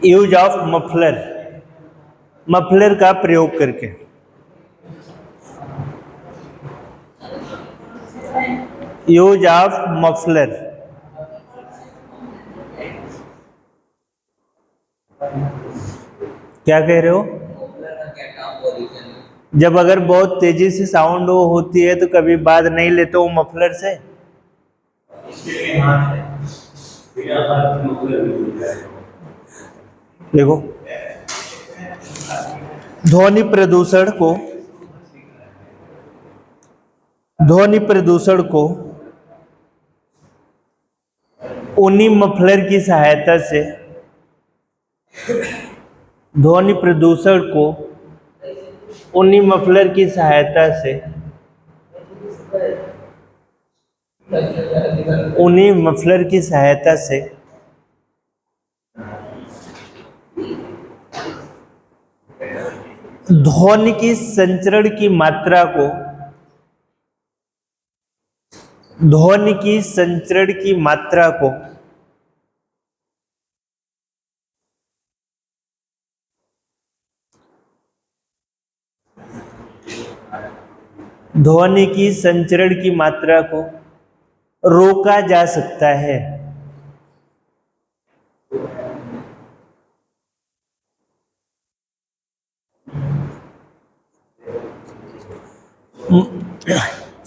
Use of muffler, muffler का प्रयोग करके। यूज ऑफ मफलर, क्या कह रहे हो? जब अगर बहुत तेजी से साउंड होती है तो कभी बात नहीं लेते हो मफलर से। देखो, ध्वनि प्रदूषण को, ध्वनि प्रदूषण को उन्हीं मफलर की सहायता से, ध्वनि प्रदूषण को उन्हीं मफलर की सहायता से, उन्हीं मफलर की सहायता से ध्वनि की संचरण की मात्रा को, ध्वनि की संचरण की मात्रा को ध्वनि की संचरण की मात्रा को रोका जा सकता है।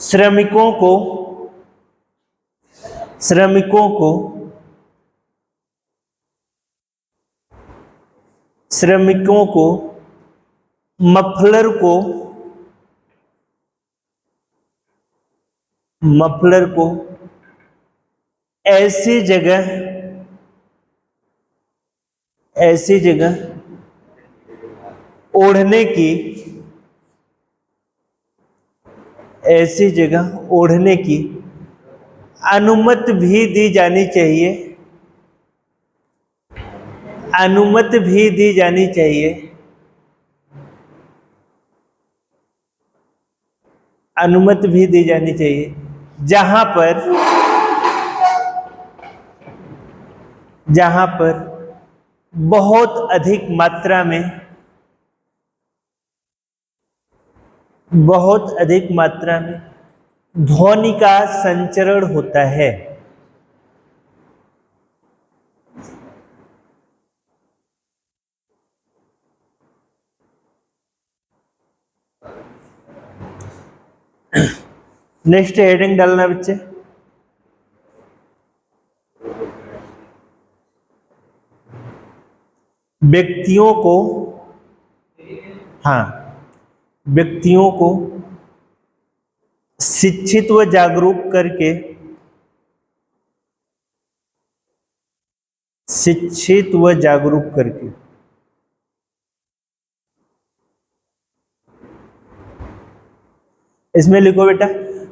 श्रमिकों को, श्रमिकों को, श्रमिकों को मफलर को, मफलर को ऐसी जगह, ऐसी जगह ओढ़ने की, ऐसी जगह ओढ़ने की अनुमति भी दी जानी चाहिए, अनुमति भी दी जानी चाहिए, अनुमति भी दी जानी चाहिए, जहां पर, जहां पर बहुत अधिक मात्रा में, बहुत अधिक मात्रा में ध्वनि का संचरण होता है। नेक्स्ट हेडिंग डालना बच्चे, व्यक्तियों को, हाँ, व्यक्तियों को शिक्षित व जागरूक करके, शिक्षित व जागरूक करके इसमें लिखो बेटा,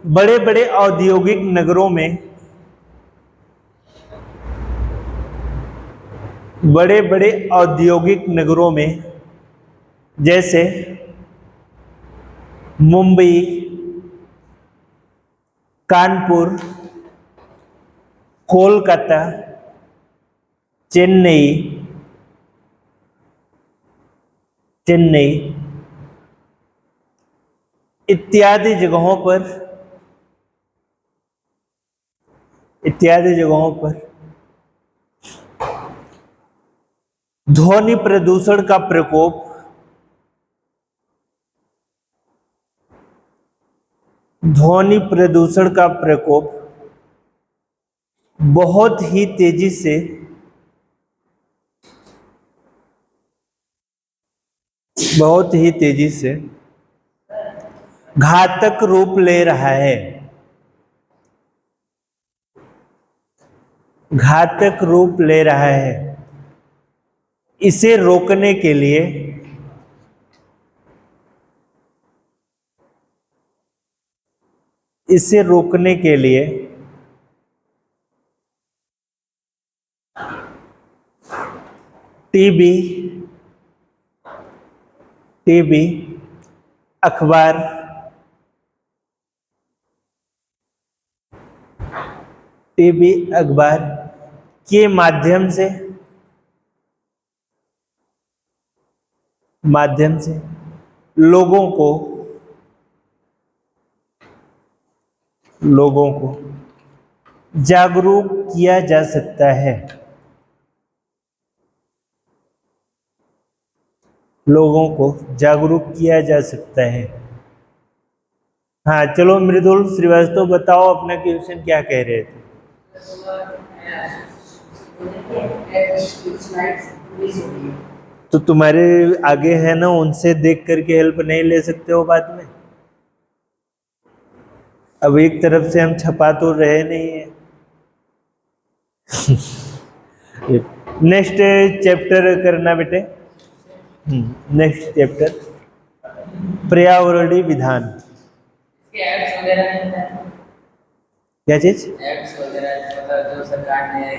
बड़े बड़े औद्योगिक नगरों में, बड़े बड़े औद्योगिक नगरों में जैसे मुंबई, कानपुर, कोलकाता, चेन्नई, चेन्नई इत्यादि जगहों पर, इत्यादि जगहों पर ध्वनि प्रदूषण का प्रकोप, ध्वनि प्रदूषण का प्रकोप बहुत ही तेजी से, बहुत ही तेजी से घातक रूप ले रहा है, घातक रूप ले रहा है। इसे रोकने के लिए, इसे रोकने के लिए टीवी, टीवी, अखबार, टीवी अखबार के माध्यम से लोगों को जागरूक किया जा सकता है। लोगों को जागरूक किया जा सकता है। हाँ चलो मृदुल श्रीवास्तव बताओ अपना क्वेश्चन क्या कह रहे थे। तो तुम्हारे आगे है ना, उनसे देख करके हेल्प नहीं ले सकते हो बाद में। अब एक तरफ से हम छपा तो रहे नहीं है। नेक्स्ट चैप्टर करना बेटे। नेक्स्ट चैप्टर पर्यावरणीय विधान। क्या चीज? जो सरकार ने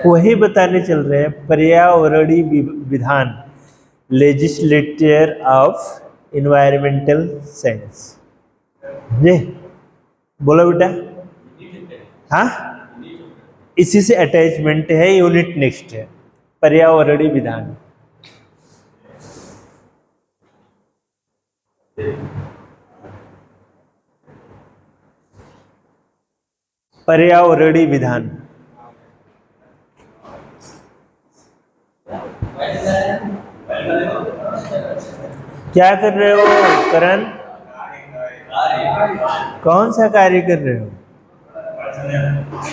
वही बताने चल रहे हैं। पर्यावरणीय विधान, लेजिस्लेचर ऑफ इन्वायरमेंटल साइंस। जी बोलो बेटा। हाँ इसी से अटैचमेंट है। यूनिट नेक्स्ट है पर्यावरणीय विधान। पर्यावरणीय विधान क्या कर रहे हो करण? कौन सा कार्य कर रहे हो?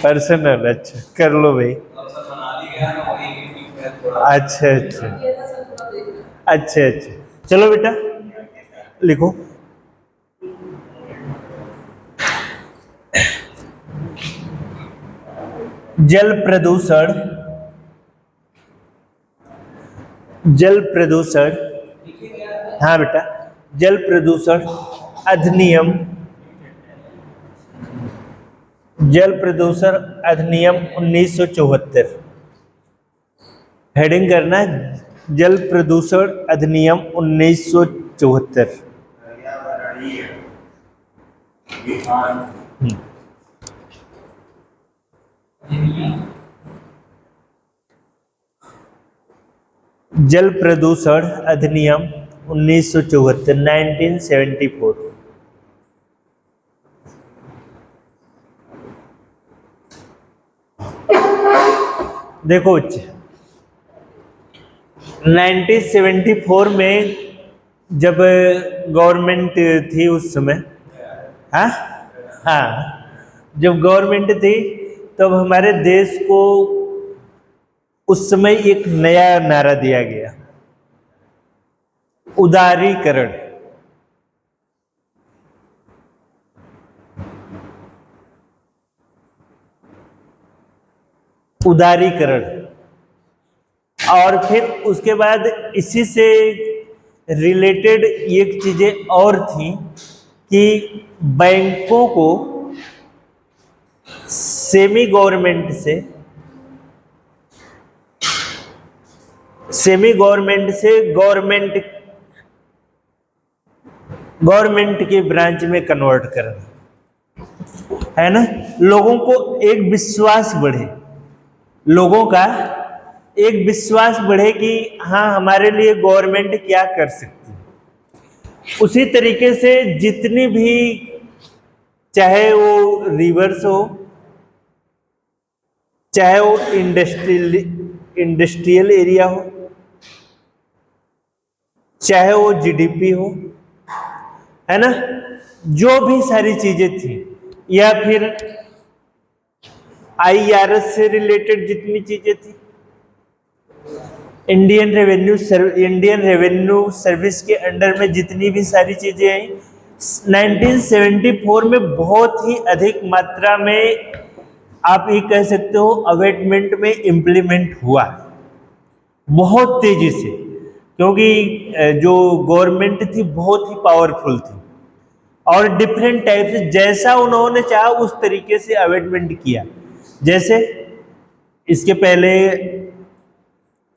पर्सनल। अच्छा कर लो भाई। अच्छा अच्छा अच्छा अच्छा चलो बेटा लिखो। जल प्रदूषण हाँ बेटा, जल प्रदूषण अधिनियम 1974। हेडिंग करना जल प्रदूषण अधिनियम 1974। जल प्रदूषण अधिनियम 1974 1974। देखो 1974 में जब गवर्नमेंट थी उस समय, हाँ हाँ जब गवर्नमेंट थी तब हमारे देश को उस समय एक नया नारा दिया गया, उदारीकरण। उदारीकरण। और फिर उसके बाद इसी से रिलेटेड एक चीजें और थी कि बैंकों को सेमी गवर्नमेंट से गवर्नमेंट के ब्रांच में कन्वर्ट करना, है ना। लोगों को एक विश्वास बढ़े, लोगों का एक विश्वास बढ़े कि हाँ हमारे लिए गवर्नमेंट क्या कर सकती है। उसी तरीके से जितनी भी, चाहे वो रिवर्स हो, चाहे वो इंडस्ट्रियल एरिया हो, चाहे वो जीडीपी हो, है ना, जो भी सारी चीजें थी, या फिर आईआरएस से रिलेटेड जितनी चीजें थी, इंडियन रेवेन्यू सर्विस के अंडर में जितनी भी सारी चीजें आई, 1974 में बहुत ही अधिक मात्रा में आप ये कह सकते हो अवेटमेंट में इम्प्लीमेंट हुआ बहुत तेजी से, क्योंकि जो गवर्नमेंट थी बहुत ही पावरफुल थी और डिफरेंट टाइप से जैसा उन्होंने चाहा उस तरीके से अवेटमेंट किया। जैसे इसके पहले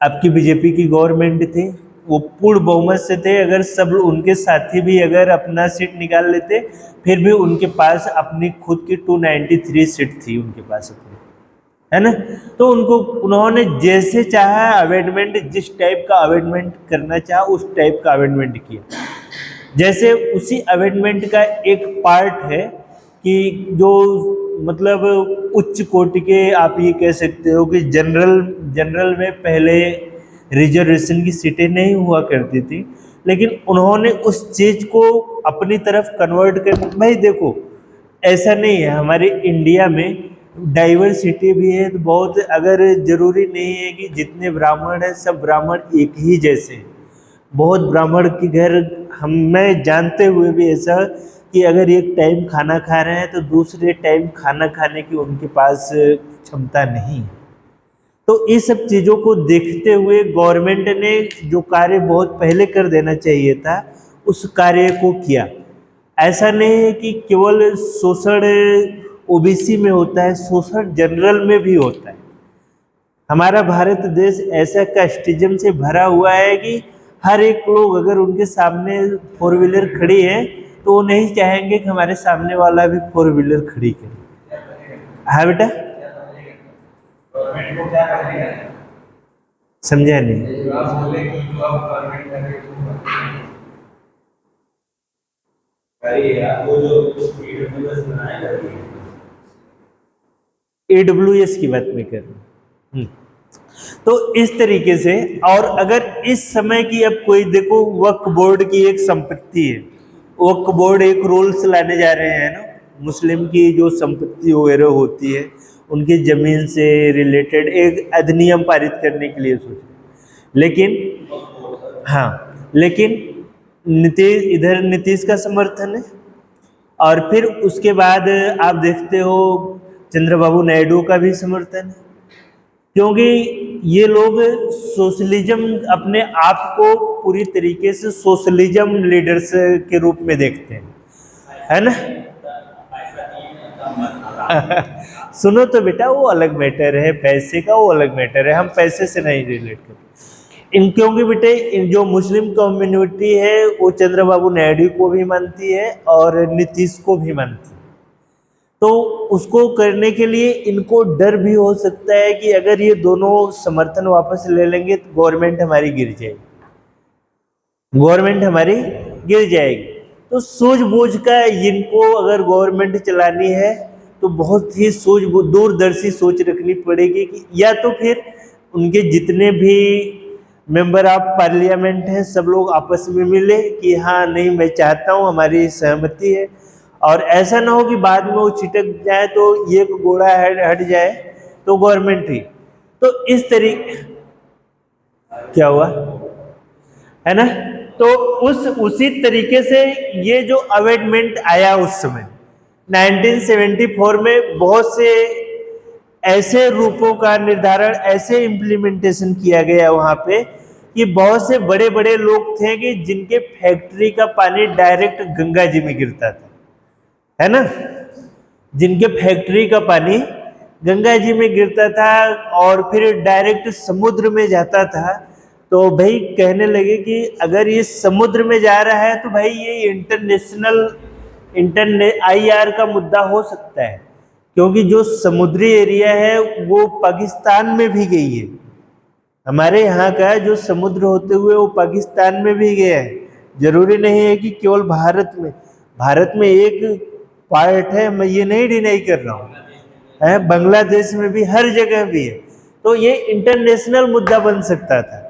आपकी बीजेपी की गवर्नमेंट थी, वो पूर्ण बहुमत से थे, अगर सब उनके साथी भी अगर अपना सीट निकाल लेते फिर भी उनके पास अपनी खुद की 293 सीट थी उनके पास अपनी, है ना। तो उनको उन्होंने जैसे चाहा अमेंडमेंट, जिस टाइप का अमेंडमेंट करना चाहा उस टाइप का अमेंडमेंट किया। जैसे उसी अमेंडमेंट का एक पार्ट है कि जो मतलब उच्च कोटि के, आप ये कह सकते हो कि जनरल में पहले रिजर्वेशन की सीटें नहीं हुआ करती थी, लेकिन उन्होंने उस चीज को अपनी तरफ कन्वर्ट कर, भाई देखो ऐसा नहीं है, हमारे इंडिया में डाइवर्सिटी भी है तो बहुत, अगर जरूरी नहीं है कि जितने ब्राह्मण हैं सब ब्राह्मण एक ही जैसे हैं। बहुत ब्राह्मण के घर हम मैं जानते हुए भी ऐसा कि अगर एक टाइम खाना खा रहे हैं तो दूसरे टाइम खाना खाने की उनके पास क्षमता नहीं है। तो इस सब चीज़ों को देखते हुए गवर्नमेंट ने जो कार्य बहुत पहले कर देना चाहिए था उस कार्य को किया। ऐसा नहीं है कि केवल शोषण ओबीसी में होता है, शोषण जनरल में भी होता है। हमारा भारत देश ऐसा कास्टिज्म से भरा हुआ है कि हर एक लोग अगर उनके सामने फोर व्हीलर खड़ी है तो वो नहीं चाहेंगे कि हमारे सामने वाला भी फोर व्हीलर खड़ी करे। हाँ बेटा, समझा नहीं? AWS की बात में कर रहा हूँ। तो इस तरीके से, और अगर इस समय की अब कोई देखो, वक्फ बोर्ड की एक संपत्ति है, वक्फ बोर्ड एक रूल्स लाने जा रहे हैं ना, मुस्लिम की जो संपत्ति वगैरह होती है उनकी जमीन से रिलेटेड एक अधिनियम पारित करने के लिए सोच रहे। लेकिन हाँ, लेकिन नीतीश का समर्थन है, और फिर उसके बाद आप देखते हो चंद्रबाबू नायडू का भी समर्थन है, क्योंकि ये लोग सोशलिज्म, अपने आप को पूरी तरीके से सोशलिज्म लीडर्स के रूप में देखते हैं, है ना। सुनो तो बेटा, वो अलग मैटर है, पैसे का वो अलग मैटर है, हम पैसे से नहीं रिलेट करते इन, क्योंकि बेटे इन जो मुस्लिम कम्युनिटी है वो चंद्रबाबू नायडू को भी मानती है और नीतीश को भी मानती है। तो उसको करने के लिए इनको डर भी हो सकता है कि अगर ये दोनों समर्थन वापस ले लेंगे तो गवर्नमेंट हमारी गिर जाएगी, गवर्नमेंट हमारी गिर जाएगी। तो सूझबूझ का इनको अगर गवर्नमेंट चलानी है तो बहुत ही दूरदर्शी सोच रखनी पड़ेगी कि या तो फिर उनके जितने भी मेंबर ऑफ पार्लियामेंट हैं सब लोग आपस में मिले कि हाँ नहीं मैं चाहता हूँ, हमारी सहमति है, और ऐसा ना हो कि बाद में वो छिटक जाए तो ये घोड़ा हट जाए तो गवर्नमेंट ही। तो इस तरीके क्या हुआ है ना। तो उसी तरीके से ये जो अमेंडमेंट आया उस समय 1974 में, बहुत से ऐसे रूपों का निर्धारण, ऐसे इम्प्लीमेंटेशन किया गया वहां पे कि बहुत से बड़े बड़े लोग थे कि जिनके फैक्ट्री का पानी डायरेक्ट गंगा जी में गिरता था, है ना, जिनके फैक्ट्री का पानी गंगा जी में गिरता था और फिर डायरेक्ट समुद्र में जाता था। तो भाई कहने लगे कि अगर ये समुद्र में जा रहा है तो भाई ये इंटरनेट IR का मुद्दा हो सकता है, क्योंकि जो समुद्री एरिया है वो पाकिस्तान में भी गई है, हमारे यहाँ का जो समुद्र होते हुए वो पाकिस्तान में भी गया है। जरूरी नहीं है कि केवल भारत में एक पार्ट है, मैं ये नहीं डिनाई कर रहा हूँ, है बांग्लादेश में भी, हर जगह भी है। तो ये इंटरनेशनल मुद्दा बन सकता था।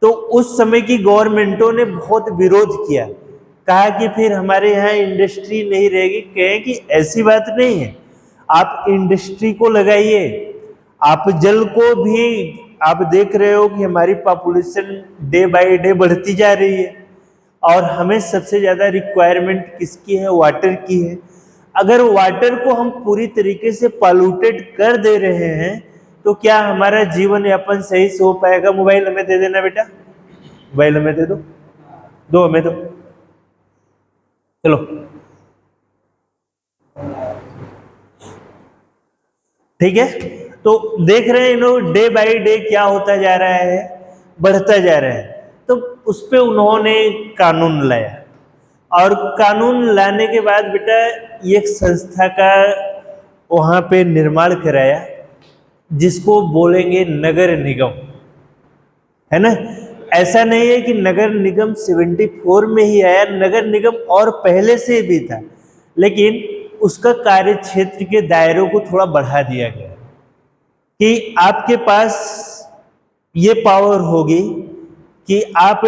तो उस समय की गवर्नमेंटों ने बहुत विरोध किया, कहा कि फिर हमारे यहाँ इंडस्ट्री नहीं रहेगी। कहें कि ऐसी बात नहीं है, आप इंडस्ट्री को लगाइए, आप जल को भी, आप देख रहे हो कि हमारी पॉपुलेशन डे बाय डे बढ़ती जा रही है और हमें सबसे ज़्यादा रिक्वायरमेंट किसकी है? वाटर की है। अगर वाटर को हम पूरी तरीके से पॉल्यूटेड कर दे रहे हैं तो क्या हमारा जीवन यापन सही से हो पाएगा? मोबाइल हमें दे देना बेटा, मोबाइल हमें दे दो हमें दो, चलो ठीक है। तो देख रहे हैं डे बाय डे क्या होता जा रहा है, बढ़ता जा रहा है। तो उस पे उन्होंने कानून लाया, और कानून लाने के बाद बेटा एक संस्था का वहाँ पे निर्माण कराया जिसको बोलेंगे नगर निगम, है ना। ऐसा नहीं है कि नगर निगम 74 में ही आया, नगर निगम और पहले से भी था, लेकिन उसका कार्य क्षेत्र के दायरों को थोड़ा बढ़ा दिया गया कि आपके पास ये पावर होगी कि आप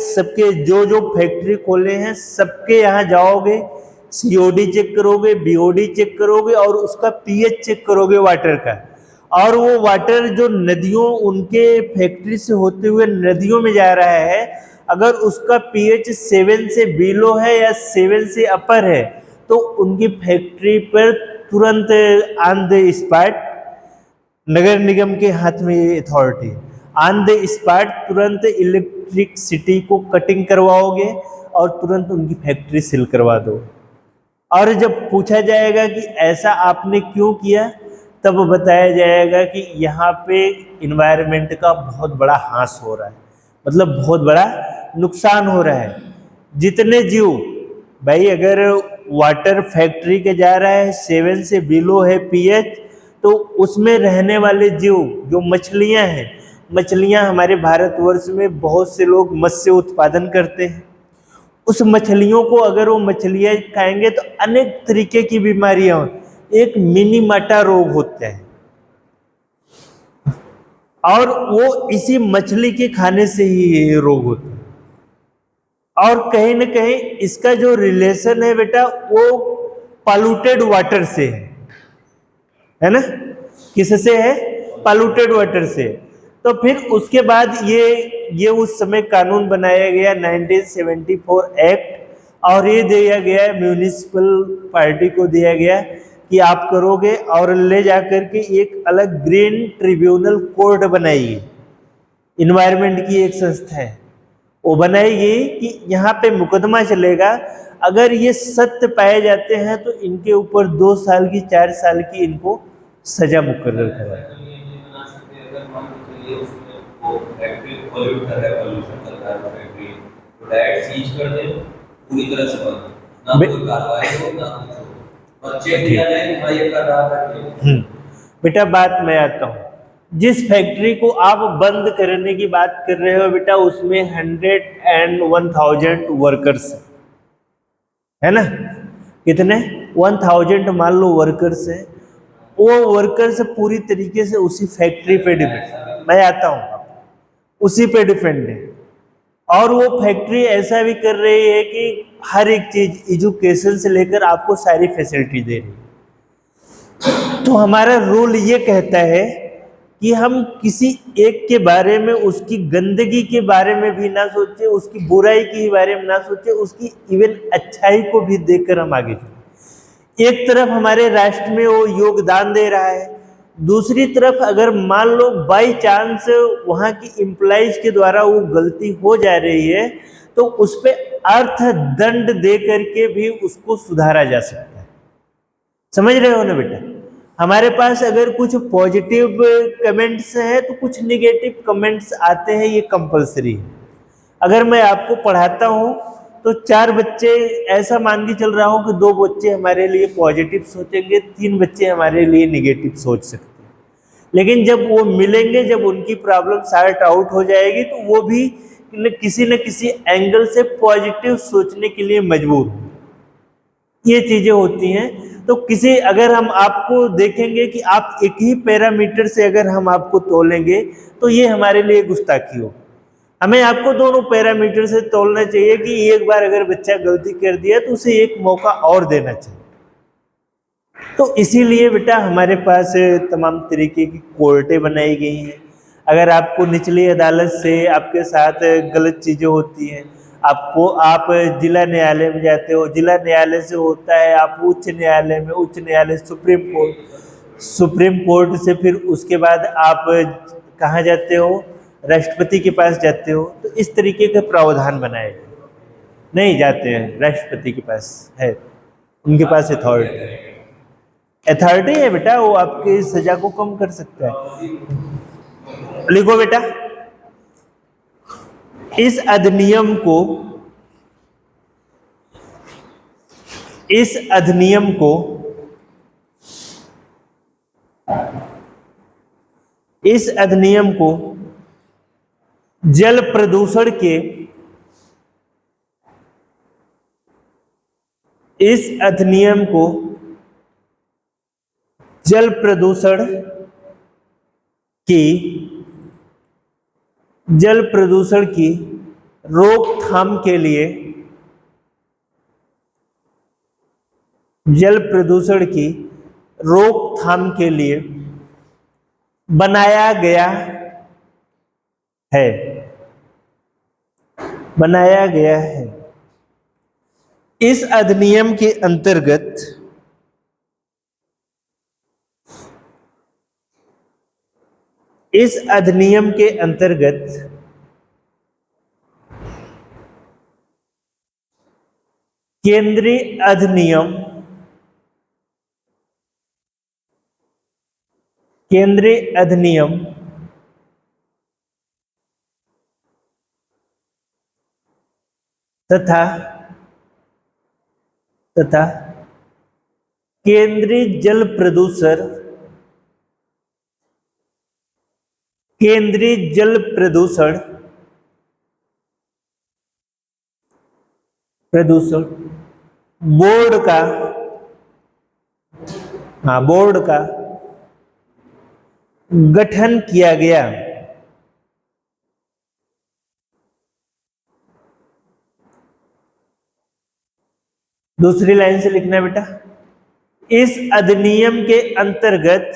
सबके जो जो फैक्ट्री खोले हैं सबके यहाँ जाओगे, सीओडी चेक करोगे, बीओडी चेक करोगे और उसका पीएच चेक करोगे वाटर का, और वो वाटर जो नदियों उनके फैक्ट्री से होते हुए नदियों में जा रहा है, अगर उसका पीएच 7 से बिलो है या 7 से अपर है तो उनकी फैक्ट्री पर तुरंत ऑन द स्पॉट, नगर निगम के हाथ में ये अथॉरिटी, ऑन द स्पॉट तुरंत इलेक्ट्रिसिटी को कटिंग करवाओगे और तुरंत उनकी फैक्ट्री सील करवा दो। और जब पूछा जाएगा कि ऐसा आपने क्यों किया, तब बताया जाएगा कि यहाँ पे इन्वायरमेंट का बहुत बड़ा ह्रास हो रहा है, मतलब बहुत बड़ा नुकसान हो रहा है। जितने जीव भाई, अगर वाटर फैक्ट्री के जा रहा है 7 से बिलो है पीएच, तो उसमें रहने वाले जीव जो मछलियाँ हैं, मछलियाँ हमारे भारतवर्ष में बहुत से लोग मत्स्य उत्पादन करते हैं, उस मछलियों को अगर वो मछलियाँ खाएंगे तो अनेक तरीके की बीमारियां, एक मिनीमाटा रोग होता है और वो इसी मछली के खाने से ही ये रोग होता है। और कहीं न कहीं इसका जो रिलेशन है बेटा वो पॉल्यूटेड वाटर से है ना। किससे है? पॉल्यूटेड वाटर से। तो फिर उसके बाद ये उस समय कानून बनाया गया 1974 एक्ट, और ये दिया गया म्यूनिसिपल पार्टी को दिया गया कि आप करोगे, और ले जाकर के एक अलग ग्रीन ट्रिब्यूनल कोर्ट बनाएगी, इन्वायरमेंट की एक संस्था है वो बनाएगी कि यहाँ पे मुकदमा चलेगा, अगर ये सत्य पाए जाते हैं तो इनके ऊपर 2 साल की 4 साल की इनको सजा मुकर्रर कराएगा। पूरी तरह से बंद, ना कोई कार्रवाई हो ना कुछ हो, और चेक किया जाए कि भाई ये कर रहा है। बेटा बात मैं आता हूँ, जिस फैक्ट्री को आप बंद करने की बात कर रहे हो बेटा, उसमें 101,000 वर्कर्स है ना। कितने? 1000 मान लो वर्कर्स है। वो वर्कर्स पूरी तरीके से उसी फैक्ट्री पे डिपेंड, मैं आता हूँ, उसी पे डिपेंड है। और वो फैक्ट्री ऐसा भी कर रही है कि हर एक चीज, एजुकेशन से लेकर आपको सारी फैसिलिटी दे रही है। तो हमारा रूल ये कहता है कि हम किसी एक के बारे में, उसकी गंदगी के बारे में भी ना सोचे, उसकी बुराई के बारे में ना सोचे, उसकी इवन अच्छाई को भी देखकर हम आगे चलें। एक तरफ हमारे राष्ट्र में वो योगदान दे रहा है, दूसरी तरफ अगर मान लो बाई चांस वहाँ की एम्प्लॉइज के द्वारा वो गलती हो जा रही है तो उस पर अर्थ दंड दे करके भी उसको सुधारा जा सकता है। समझ रहे हो ना बेटा? हमारे पास अगर कुछ पॉजिटिव कमेंट्स है तो कुछ निगेटिव कमेंट्स आते हैं, ये कंपलसरी है। अगर मैं आपको पढ़ाता हूँ तो 4 बच्चे, ऐसा मान के चल रहा हूँ कि 2 बच्चे हमारे लिए पॉजिटिव सोचेंगे, 3 बच्चे हमारे लिए निगेटिव सोच सकते हैं। लेकिन जब वो मिलेंगे, जब उनकी प्रॉब्लम सॉर्ट आउट हो जाएगी तो वो भी किसी न किसी एंगल से पॉजिटिव सोचने के लिए मजबूर हों। ये चीजें होती हैं। तो किसी, अगर हम आपको देखेंगे कि आप एक ही पैरामीटर से अगर हम आपको तोलेंगे तो ये हमारे लिए गुस्ताखी हो। हमें आपको दोनों पैरामीटर से तोलना चाहिए कि एक बार अगर बच्चा गलती कर दिया तो उसे एक मौका और देना चाहिए। तो इसीलिए बेटा हमारे पास तमाम तरीके की कोर्टें बनाई गई हैं। अगर आपको निचली अदालत से आपके साथ गलत चीज़ें होती हैं, आप जिला न्यायालय में जाते हो, जिला न्यायालय से होता है आप उच्च न्यायालय में, उच्च न्यायालय सुप्रीम कोर्ट, सुप्रीम कोर्ट से फिर उसके बाद आप कहाँ जाते हो? राष्ट्रपति के पास जाते हो। तो इस तरीके के प्रावधान बनाए नहीं जाते हैं, राष्ट्रपति के पास है, उनके पास अथॉरिटी है बेटा, वो आपकी सजा को कम कर सकता है। लिखो बेटा, इस अधिनियम को इस अधिनियम को इस अधिनियम को जल प्रदूषण के इस अधिनियम को जल प्रदूषण की जल प्रदूषण की रोकथाम के लिए जल प्रदूषण की रोकथाम के लिए बनाया गया है बनाया गया है। इस अधिनियम के अंतर्गत इस अधिनियम के अंतर्गत केंद्रीय अधिनियम केंद्रीय अधिनियम तथा केंद्रीय जल प्रदूषण केंद्रीय जल प्रदूषण बोर्ड का गठन किया गया। दूसरी लाइन से लिखना है बेटा, इस अधिनियम के अंतर्गत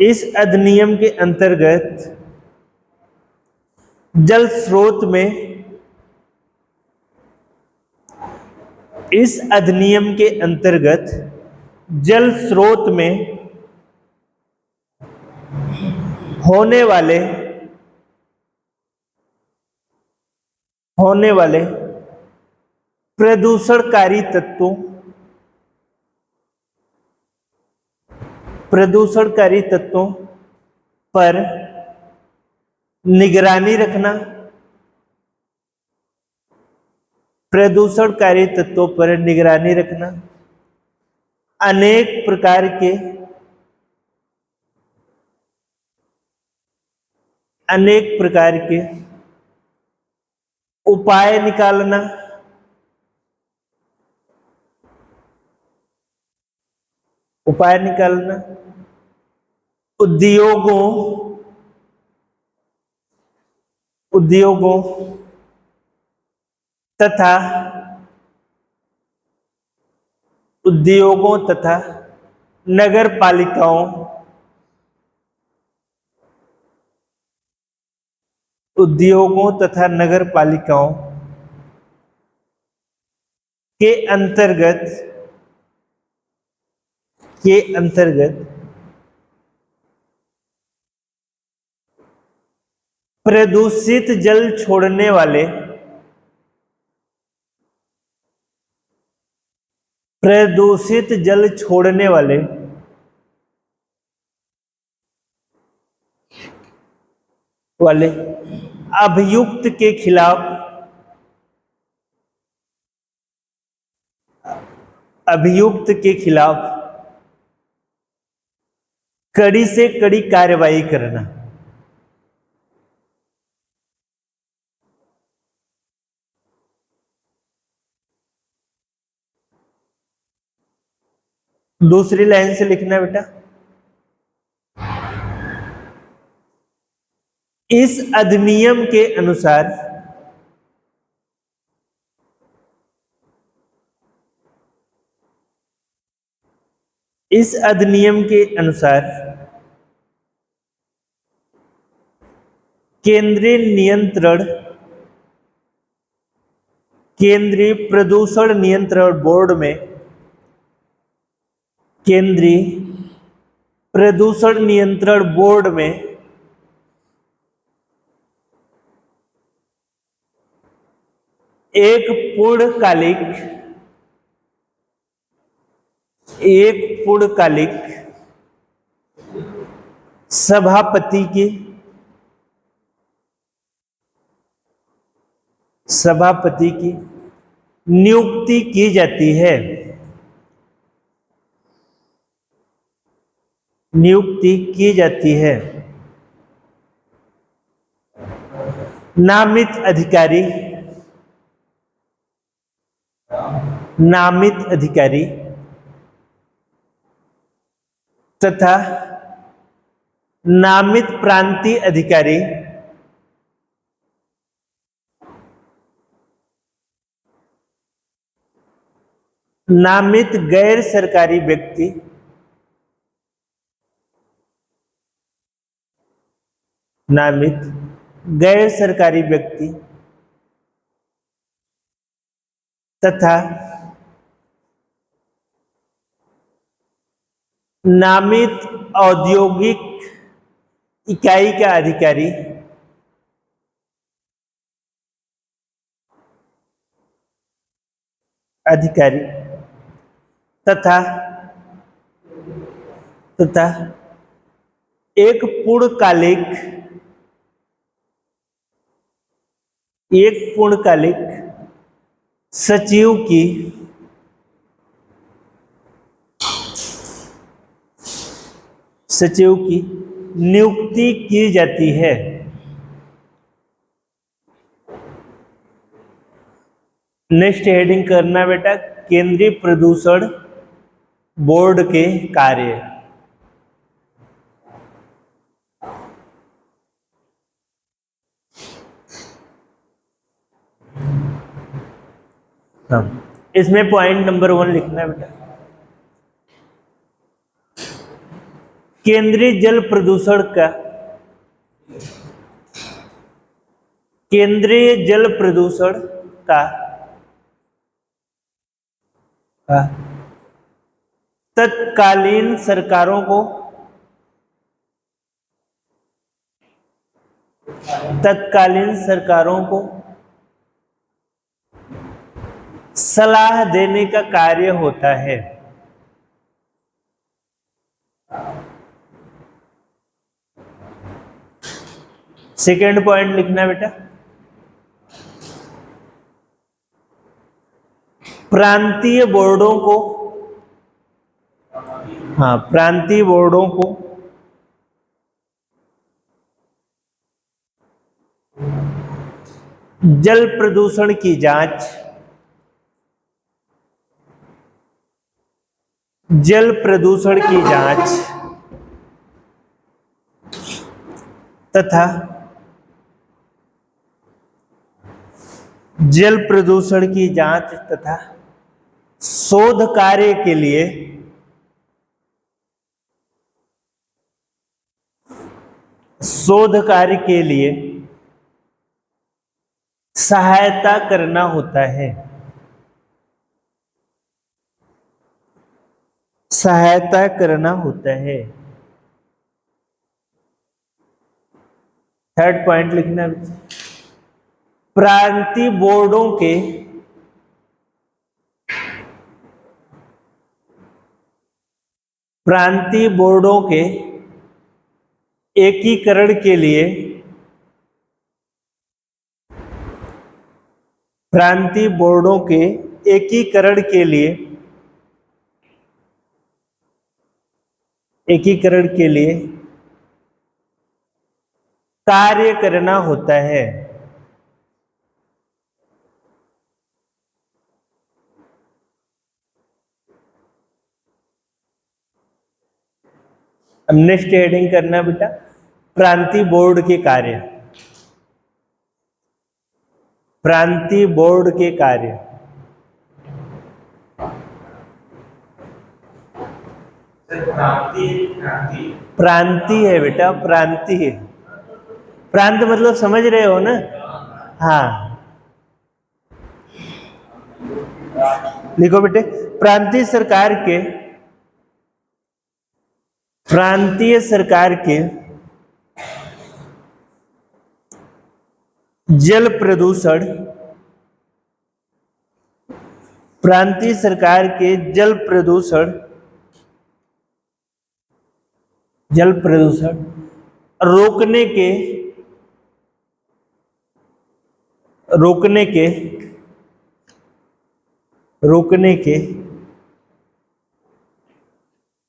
इस अधिनियम के अंतर्गत जल स्रोत में इस अधिनियम के अंतर्गत जल स्रोत में होने वाले प्रदूषणकारी तत्वों पर निगरानी रखना अनेक प्रकार के उपाय निकालना उद्योगों तथा नगर पालिकाओं के अंतर्गत प्रदूषित जल छोड़ने वाले अभियुक्त के खिलाफ कड़ी से कड़ी कार्रवाई करना। दूसरी लाइन से लिखना बेटा, इस अधिनियम के अनुसार केंद्रीय प्रदूषण नियंत्रण बोर्ड में एक पूर्णकालिक सभापति की नियुक्ति की जाती है। नामित अधिकारी तथा नामित प्रांतीय अधिकारी नामित गैर सरकारी व्यक्ति तथा नामित औद्योगिक इकाई का अधिकारी तथा एक पूर्णकालिक सचिव की नियुक्ति की जाती है। नेक्स्ट हेडिंग करना बेटा, केंद्रीय प्रदूषण बोर्ड के कार्य। इसमें पॉइंट नंबर 1 लिखना है बेटा, केंद्रीय जल प्रदूषण का तत्कालीन सरकारों को सलाह देने का कार्य होता है। सेकेंड पॉइंट लिखना बेटा, प्रांतीय बोर्डों को जल प्रदूषण की जांच तथा शोध कार्य के लिए सहायता करना होता है। थर्ड पॉइंट लिखना, प्रांतीय बोर्डों के एकीकरण के लिए कार्य करना होता है। अब नेक्स्ट हेडिंग करना बेटा, प्रांतीय बोर्ड के कार्य। प्रांतीय है बेटा, प्रांत मतलब समझ रहे हो ना? हाँ, लिखो बेटे, प्रांतीय सरकार के जल प्रदूषण जल प्रदूषण रोकने के रोकने के रोकने के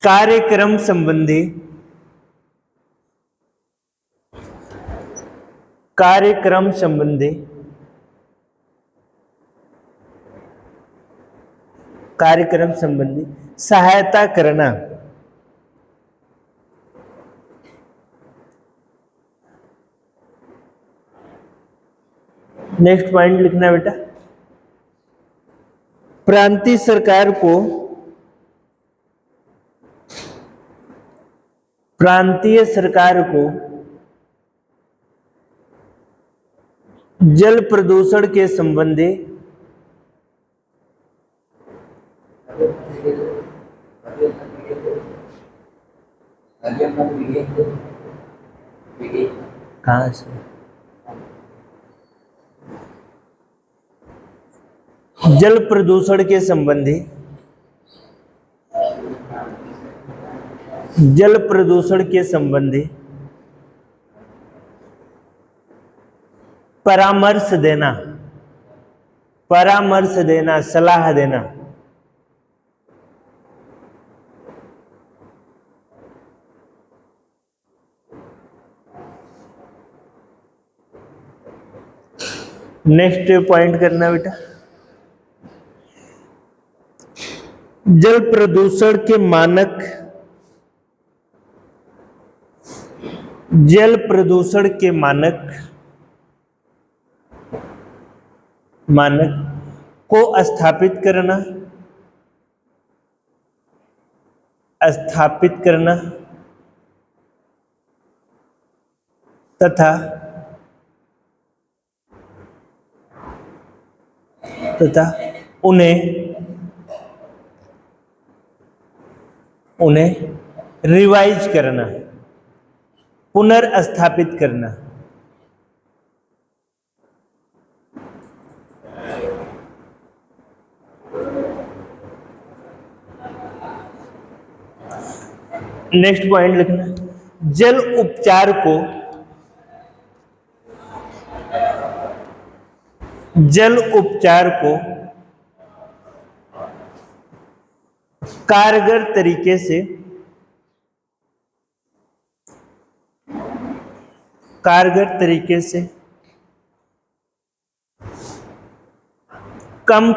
कार्यक्रम संबंधी कार्यक्रम संबंधी कार्यक्रम संबंधी सहायता करना। नेक्स्ट पॉइंट लिखना है बेटा, प्रांतीय सरकार को जल प्रदूषण के संबंधी कहाँ से जल प्रदूषण के संबंधी परामर्श देना, सलाह देना। नेक्स्ट पॉइंट करना बेटा, जल प्रदूषण के मानक को स्थापित करना तथा उन्हें रिवाइज करना, पुनर्स्थापित करना। नेक्स्ट पॉइंट लिखना, जल उपचार को कारगर तरीके से कम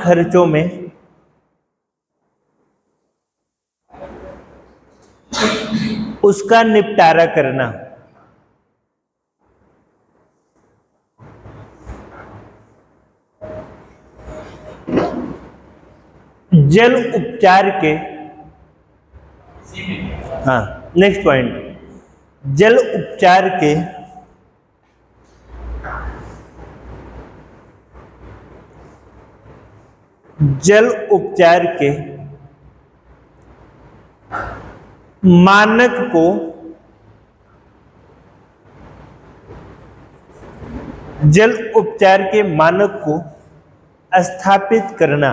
खर्चों में उसका निपटारा करना। जल उपचार के नेक्स्ट पॉइंट, जल उपचार के मानक को स्थापित करना।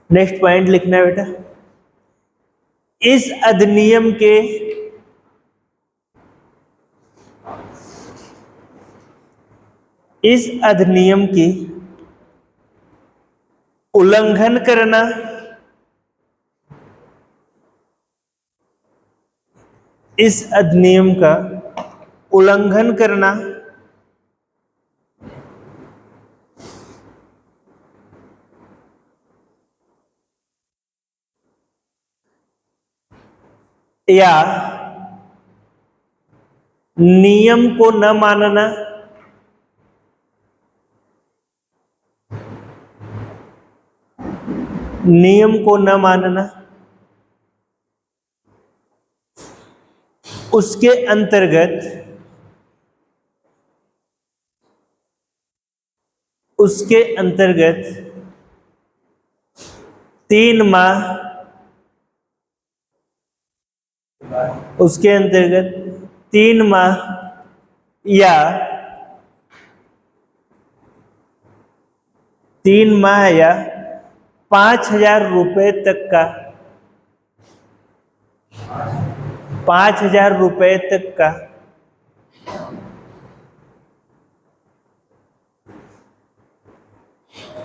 नेक्स्ट पॉइंट लिखना है बेटा, इस अधिनियम की उल्लंघन करना या नियम को न मानना उसके अंतर्गत 3 माह उसके अंतर्गत 3 माह या 5,000 रुपए तक का 5,000 रुपए तक का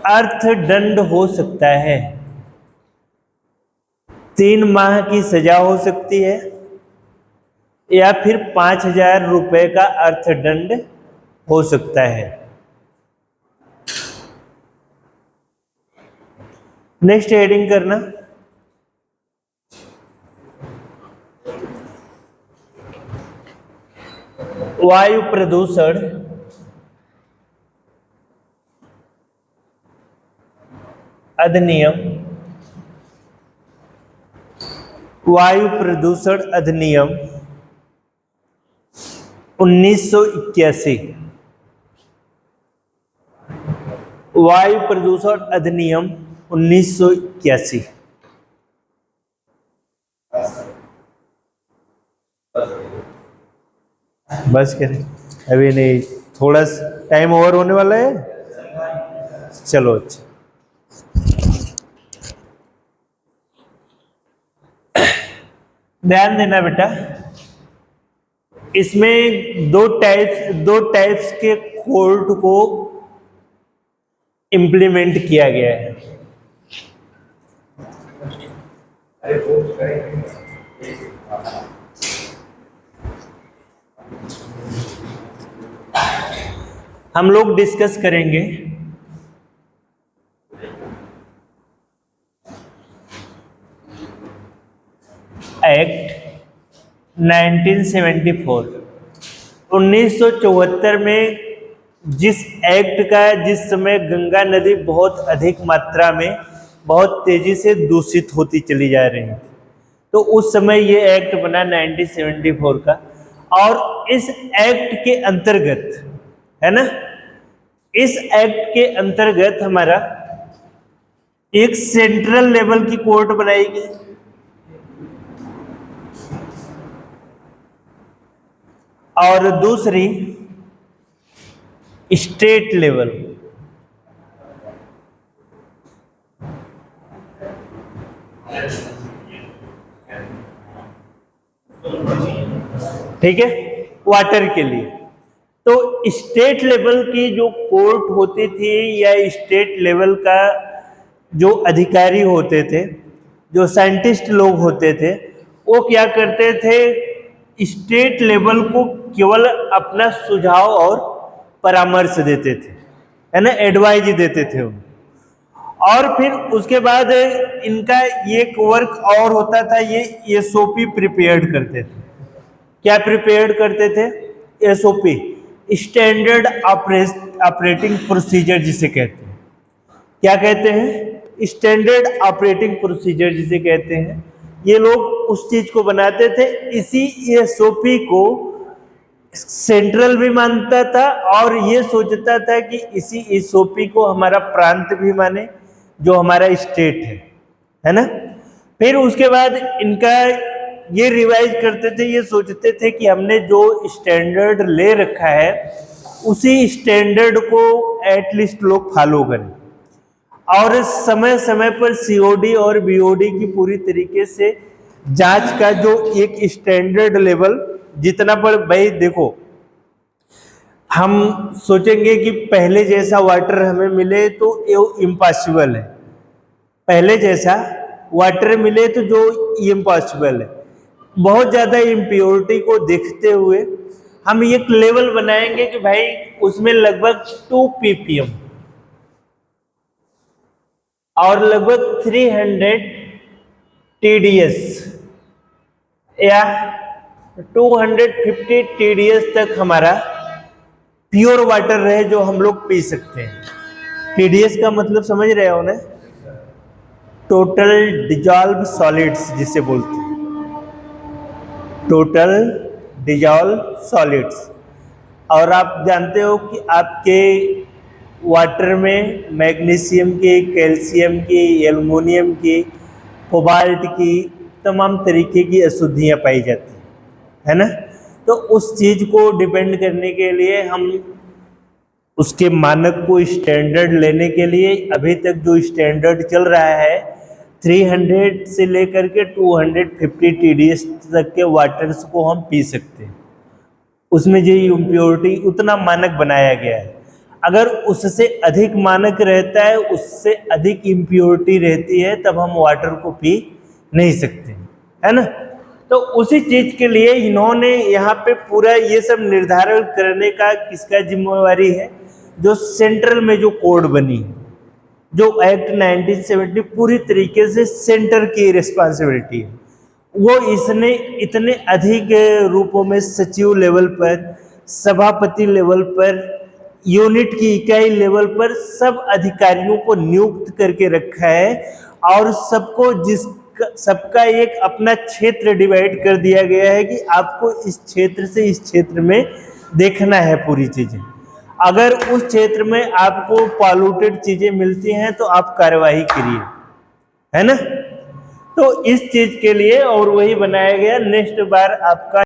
अर्थदंड हो सकता है। 3 माह की सजा हो सकती है या फिर 5,000 रुपए का अर्थदंड हो सकता है। नेक्स्ट हेडिंग करना, वायु प्रदूषण अधिनियम, वायु प्रदूषण अधिनियम 1981, वायु प्रदूषण अधिनियम 1981। बस करें, अभी नहीं, थोड़ा टाइम ओवर होने वाला है। चलो अच्छा, ध्यान देना बेटा, इसमें दो टाइप्स के कोर्ट को इम्प्लीमेंट किया गया है। हम लोग डिस्कस करेंगे एक्ट 1974, 1974 में जिस एक्ट का जिस समय गंगा नदी बहुत अधिक मात्रा में बहुत तेजी से दूषित होती चली जा रही थी, तो उस समय ये एक्ट बना 1974 का। और इस एक्ट के अंतर्गत, है ना, इस एक्ट के अंतर्गत हमारा एक सेंट्रल लेवल की कोर्ट बनाई गई और दूसरी स्टेट लेवल। ठीक है, वाटर के लिए। तो स्टेट लेवल की जो कोर्ट होती थी या स्टेट लेवल का जो अधिकारी होते थे, जो साइंटिस्ट लोग होते थे, वो क्या करते थे, स्टेट लेवल को केवल अपना सुझाव और परामर्श देते थे, है ना, एडवाइज देते थे उनको। और फिर उसके बाद इनका एक वर्क और होता था, ये एसओपी प्रिपेयर्ड करते थे। क्या प्रिपेयर्ड करते थे? एसओपी, स्टैंडर्ड ऑपरेटिंग प्रोसीजर जिसे कहते हैं। क्या कहते हैं? स्टैंडर्ड ऑपरेटिंग प्रोसीजर जिसे कहते हैं। ये लोग उस चीज को बनाते थे। इसी एसओपी को सेंट्रल भी मानता था और ये सोचता था कि इसी एसओपी को हमारा प्रांत भी माने, जो हमारा स्टेट है ना। फिर उसके बाद इनका ये रिवाइज करते थे, ये सोचते थे कि हमने जो स्टैंडर्ड ले रखा है उसी स्टैंडर्ड को एटलीस्ट लोग फॉलो करें, और समय समय पर सीओडी और बीओडी की पूरी तरीके से जांच का जो एक स्टैंडर्ड लेवल जितना पर, भाई देखो, हम सोचेंगे कि पहले जैसा वाटर हमें मिले तो ये इम्पॉसिबल है, पहले जैसा वाटर मिले तो जो इम्पॉसिबल है। बहुत ज़्यादा इम्प्योरिटी को देखते हुए हम एक लेवल बनाएंगे कि भाई उसमें लगभग 2 ppm और लगभग 300 TDS या 250 TDS तक हमारा प्योर वाटर रहे जो हम लोग पी सकते हैं। TDS का मतलब समझ रहे हो ना? टोटल डिजॉल्व सॉलिड्स जिसे बोलते हैं, टोटल डिजॉल्व सॉलिड्स। और आप जानते हो कि आपके वाटर में मैग्नीशियम की, कैल्शियम की, एल्युमिनियम की, कोबाल्ट की तमाम तरीके की अशुद्धियां पाई जाती हैं। है ना। तो उस चीज को डिपेंड करने के लिए हम उसके मानक को स्टैंडर्ड लेने के लिए अभी तक जो स्टैंडर्ड चल रहा है 300 से लेकर के 250 TDS तक के वाटर्स को हम पी सकते हैं। उसमें जो इम्प्योरिटी उतना मानक बनाया गया है। अगर उससे अधिक मानक रहता है, उससे अधिक इम्प्योरिटी रहती है, तब हम वाटर को पी नहीं सकते, है ना। तो उसी चीज के लिए इन्होंने यहाँ पे पूरा ये सब निर्धारण करने का किसका जिम्मेवारी है, जो सेंट्रल में जो कोड बनी, जो एक्ट 1970 पूरी तरीके से सेंटर की रिस्पांसिबिलिटी है। वो इसने इतने अधिक रूपों में सचिव लेवल पर, सभापति लेवल पर, यूनिट की इकाई लेवल पर सब अधिकारियों को नियुक्त करके रखा है और सबका एक अपना क्षेत्र डिवाइड कर दिया गया है कि आपको इस क्षेत्र से इस क्षेत्र में देखना है पूरी चीजें। अगर उस क्षेत्र में आपको पॉल्यूटेड चीजें मिलती हैं तो आप कार्यवाही करिए, है ना। तो इस चीज के लिए और वही बनाया गया। नेक्स्ट बार आपका